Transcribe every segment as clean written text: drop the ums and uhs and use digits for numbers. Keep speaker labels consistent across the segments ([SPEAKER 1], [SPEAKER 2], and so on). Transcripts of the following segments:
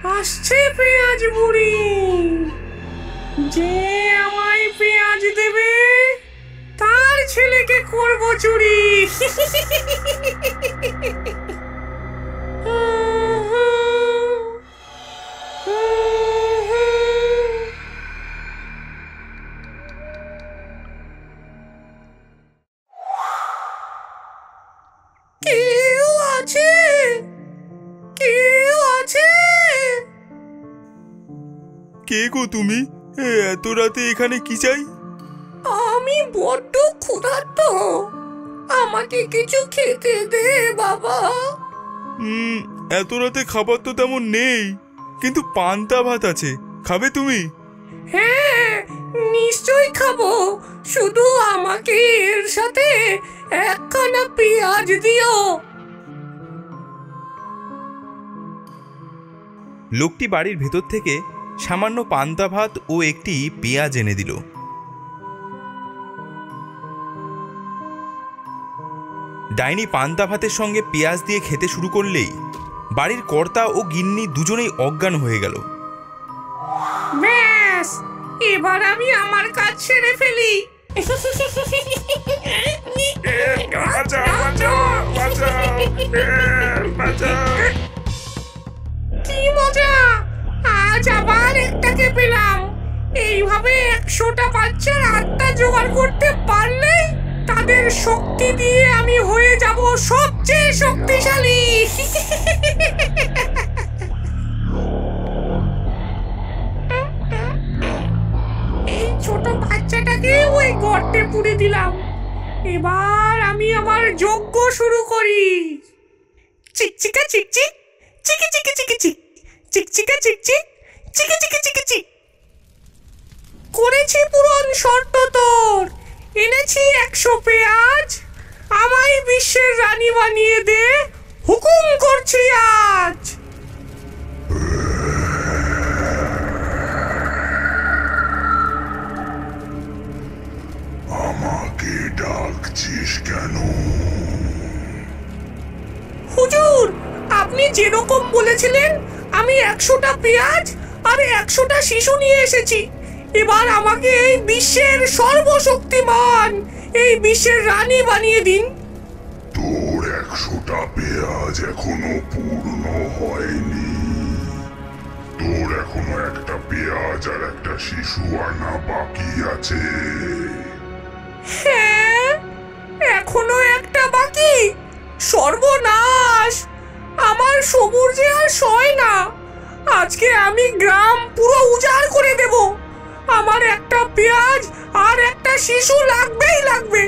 [SPEAKER 1] আসছে পেঁয়াজ বুড়ি, যে আমায় পেঁয়াজ দেবে তার ছেলেকে করবো চুরি। কেউ আছে? কেউ আছে?
[SPEAKER 2] কে গো তুমি? এত রাতে এখানে কি চাই?
[SPEAKER 1] আমি বড্ড ক্ষুধার্ত, আমাকে কিছু খেতে দে বাবা।
[SPEAKER 2] এত রাতে খাবার তো তেমন নেই, কিন্তু পান্তা ভাত আছে, খাবে তুমি?
[SPEAKER 1] হ্যাঁ নিশ্চয়ই খাবো, শুধু আমাকে এর সাথে একখানা পেঁয়াজ দিও।
[SPEAKER 2] লোকটি বাড়ির ভেতর থেকে সামান্য পান্তা ভাত ও একটি পেঁয়াজ এনে দিল। ডাইনি পান্তা ভাতের সঙ্গে পেঁয়াজ দিয়ে খেতে শুরু করলেই বাড়ির কর্তা ও গিন্নি দুজনেই অজ্ঞান হয়ে গেল।
[SPEAKER 1] ব্যাস, এবার আমি আমার কাজ সেরে ফেলি। কি মজা, আজ আবার একটাকে পেলাম। এইভাবে 100টা বাচ্চার আত্মা জোগাড় করতে পারলে তাদের শক্তি দিয়ে আমি হয়ে যাব সবচেয়ে শক্তিশালী। এই ছোট বাচ্চাটাকে ওই গর্তে পুরে দিলাম। এবার আমি আমার যজ্ঞ শুরু করি। চিকচিকা চিকচিক, চিকি চিকি চিকি চিক, চিকচিকা চিকচিক, চিকি চিকি চিকি চিক। করেছি পূরণ শর্ত তোর, এনেছি 100 পেঁয়াজ, আমায় বিশ্বের রানী বানিয়ে দে, হুকুম করছি আজ।
[SPEAKER 3] আমাকে ডাকছিস কেন?
[SPEAKER 1] হুজুর, আপনি যেরকম বলেছিলেন আমি 100টা পেঁয়াজ আর 100টা শিশু নিয়ে এসেছি। এবার আমাকে এই বিশ্বের সর্বশক্তিমান, এই বিশ্বের রানী বানিয়ে দিন।
[SPEAKER 3] তোর 100টা পেঁয়াজ এখনো পূর্ণ হয়নি। তোর এখনো একটা পেঁয়াজ আর একটা শিশু আনা বাকি আছে।
[SPEAKER 1] হ্যাঁ, এখনো একটা বাকি। সর্বনাশ, আমার সবুর যে আর সয় না। আজকে আমি গ্রাম পুরো উজাড় করে দেব। আমার একটা পেঁয়াজ আর একটা শিশু লাগবেই লাগবে।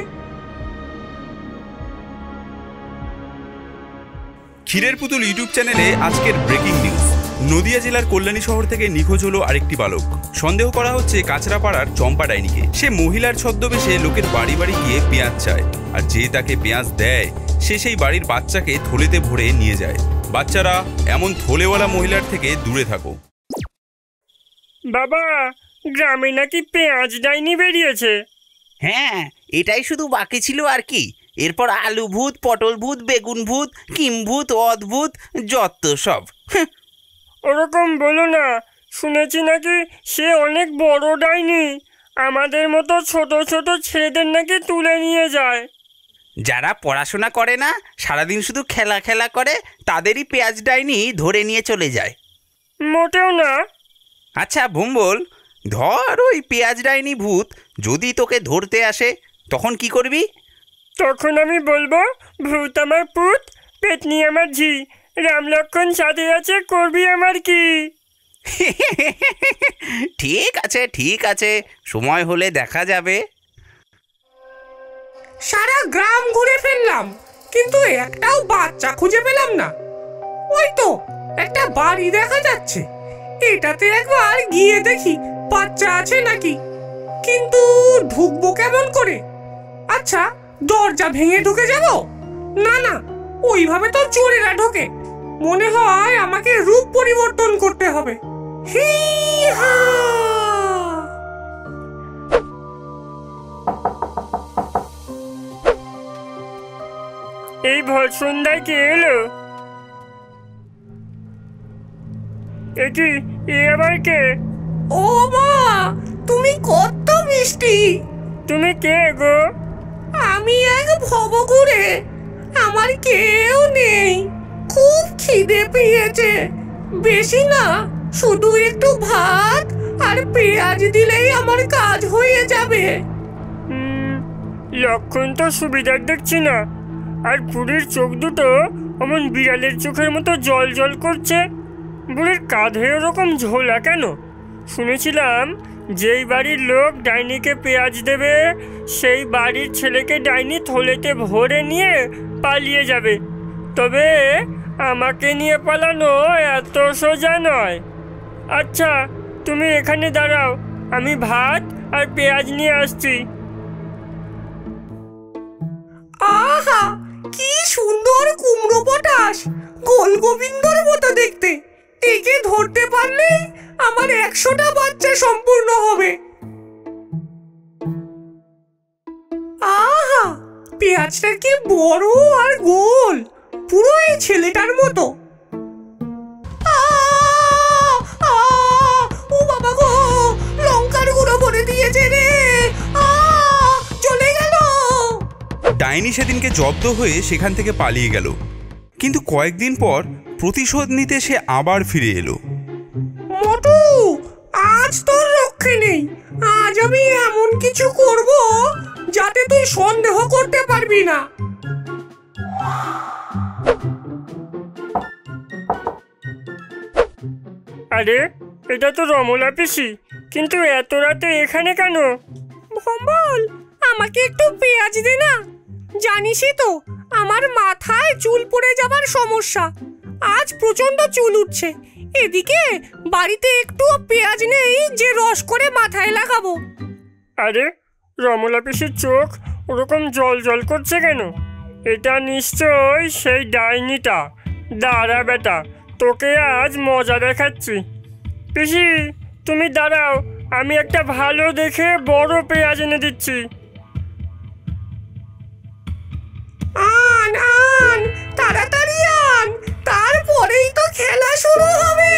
[SPEAKER 2] ক্ষীরের পুতুল ইউটিউব চ্যানেলে আজকের ব্রেকিং নিউজ। নদিয়া জেলার কল্যাণী শহর থেকে নিখোঁজ হলো আরেকটি বালক। সন্দেহ করা হচ্ছে কাঁচরাপাড়ার চম্পা ডাইনিকে। সে মহিলার ছদ্মবেশে লোকের বাড়ি বাড়ি গিয়ে পেঁয়াজ চায়, আর যে তাকে পেঁয়াজ দেয় সে সেই বাড়ির বাচ্চাকে থলেতে ভরে নিয়ে যায়। বাচ্চারা এমন থলেওয়ালা মহিলার থেকে দূরে থাকো।
[SPEAKER 4] বাবা, গ্রামে নাকি পেঁয়াজ ডাইনি বেরিয়েছে।
[SPEAKER 5] হ্যাঁ, এটাই শুধু বাকি ছিল আর কি। এরপর আলু ভূত, পটল ভূত, বেগুন ভূত, কিম ভূত, অদ্ভুত, যত সব।
[SPEAKER 4] ওরকম বলো না, শুনেছি নাকি সে অনেক বড় ডাইনি। আমাদের মতো ছোট ছোট ছেলেদের নাকি তুলে নিয়ে যায়।
[SPEAKER 5] যারা পড়াশোনা করে না, সারাদিন শুধু খেলা খেলা করে, তাদেরই পেঁয়াজ ডাইনি ধরে নিয়ে চলে যায়।
[SPEAKER 4] মোটেও না।
[SPEAKER 5] আচ্ছা ভুম্বল, ধর ওই পেঁয়াজ ডাইনি ভূত যদি তোকে ধরতে আসে, তখন কি করবি?
[SPEAKER 4] তখন আমি বলবো, ভূত আমার পুত, পেতনি আমার ঝি, রাম লক্ষ্মণ সাথে আছে, করবি আমার কি?
[SPEAKER 5] ঠিক আছে ঠিক আছে, সময় হলে দেখা যাবে।
[SPEAKER 1] সারা গ্রাম ঘুরে ফেললাম, কিন্তু একটাও বাচ্চা খুঁজে পেলাম না। ওই তো একটা বাড়ি দেখা যাচ্ছে, এটাতে একবার গিয়ে দেখি বাচ্চা আছে নাকি। কিন্তু ঢুকবো কেমন করে? আচ্ছা, দরজা ভেঙে ঢুকে যাব? না না, ওইভাবে তো চোরেরা ঢোকে। মনে হয় আমাকে রূপ পরিবর্তন করতে হবে। হি হা!
[SPEAKER 4] এই ভর সন্ধ্যায় কে এলো? এ কি, এ আবার কে?
[SPEAKER 1] ও মা, তুমি কত মিষ্টি।
[SPEAKER 4] তুমি কে গো?
[SPEAKER 1] আমি এক ভবঘুরে, আমার কেউ নেই। খুব খিদে পেয়েছে, বেশি না, শুধু একটু ভাত আর পেঁয়াজ দিলেই আমার কাজ হয়ে যাবে।
[SPEAKER 4] লক্ষণ তো সুবিধার দেখছি না। আর বুড়ির চোখ দুটো অমন বিড়ালের চোখের মতো জল জল করছে। বুড়ির কাঁধে ওরকম ঝোলা কেন? শুনেছিলাম যেই বাড়ির লোক ডাইনিকে পেঁয়াজ দেবে সেই বাড়ির ছেলেকে ডাইনি থলেতে ভরে নিয়ে পালিয়ে যাবে। তবে আমাকে নিয়ে পালানো এত সোজা নয়। আচ্ছা, তুমি এখানে দাঁড়াও, আমি ভাত আর পেঁয়াজ নিয়ে আসছি।
[SPEAKER 1] আহা, কি সুন্দর কুমড়ো পটাশ, গোলগোবিন্দর মতো দেখতে। একে ধরতে পারলে আমার 100টা বাচ্চা সম্পূর্ণ হবে। আহা, পেঁয়াজটা কি বড় আর গোল, পুরো এই ছেলেটার মতো। ও বাবা গো, লঙ্কার গুঁড়ো ভরে দিয়েছে রে। চলে গেল।
[SPEAKER 2] ডাইনি সেদিনকে জব্দ হয়ে সেখান থেকে পালিয়ে গেল, কিন্তু কয়েকদিন পর প্রতিশোধ নিতে সে আবার ফিরে এলো।
[SPEAKER 1] মোটু, আজ তোর রক্ষে নেই। আজ আমি এমন কিছু করব যাতে তুই সন্দেহ করতে পারবি না।
[SPEAKER 4] আরে, এটা তো রমলা পিসি, কিন্তু এত রাতে এখানে কেন?
[SPEAKER 1] ভম্বল, আমাকে একটু পেঁয়াজ দে না। জানিসই তো আমার মাথায় চুল পড়ে যাবার সমস্যা। আজ প্রচন্ড চুল উঠছে। এদিকে বাড়িতে একটু পেঁয়াজ নেই যে রস করে মাথায় লাগাবো।
[SPEAKER 4] আরে, রমলা পিসির চোখ ওরকম জল জল করছে কেন? এটা নিশ্চয় সেই ডাইনিটা। দাঁড়া বেটা, তোকে আজ মজা দেখাচ্ছি। পিসি, তুমি দাঁড়াও, আমি একটা ভালো দেখে বড় পেঁয়াজ এনে দিচ্ছি।
[SPEAKER 1] আন আন, তাড়াতাড়ি আন, তারপরেই তো খেলা শুরু হবে।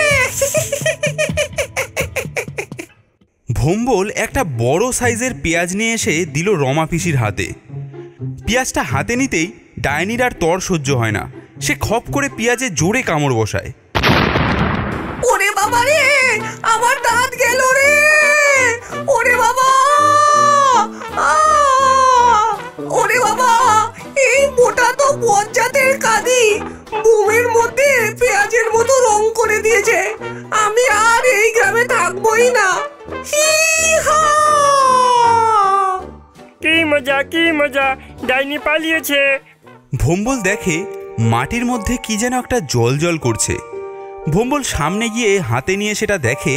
[SPEAKER 2] ভম্বল একটা বড় সাইজের পেঁয়াজ নিয়ে এসে দিল রমা পিসির হাতে। পেঁয়াজটা হাতে নিতেই ডাইনির আর তর সহ্য হয় না, সে খপ করে পেঁয়াজে জোরে কামড় বসায়।
[SPEAKER 1] ওরে বাবা রে, আমার দাঁত গেল রে। ওরে বাবা, ওরে বাবা, এই মোটা তো বজ্জাতের কাঁদি বুমের মধ্যে পেঁয়াজের মতো রং করে দিয়েছে। আমি আর এই গ্রামে থাকবোই না।
[SPEAKER 4] কি মজা, কি মজা, ডাইনি পালিয়েছে।
[SPEAKER 2] ভম্বল দেখে মাটির মধ্যে কি যেন একটা জল জল করছে। ভম্বল সামনে গিয়ে হাতে নিয়ে সেটা দেখে।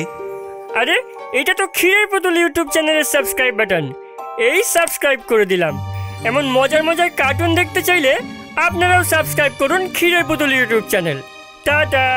[SPEAKER 4] আরে, এটা তো ক্ষীরের পুতুল ইউটিউব চ্যানেলের সাবস্ক্রাইব বাটন। এই সাবস্ক্রাইব করে দিলাম। এমন মজার মজার কার্টুন দেখতে চাইলে আপনারাও সাবস্ক্রাইব করুন ক্ষীরের পুতুল ইউটিউব চ্যানেল। টাটা।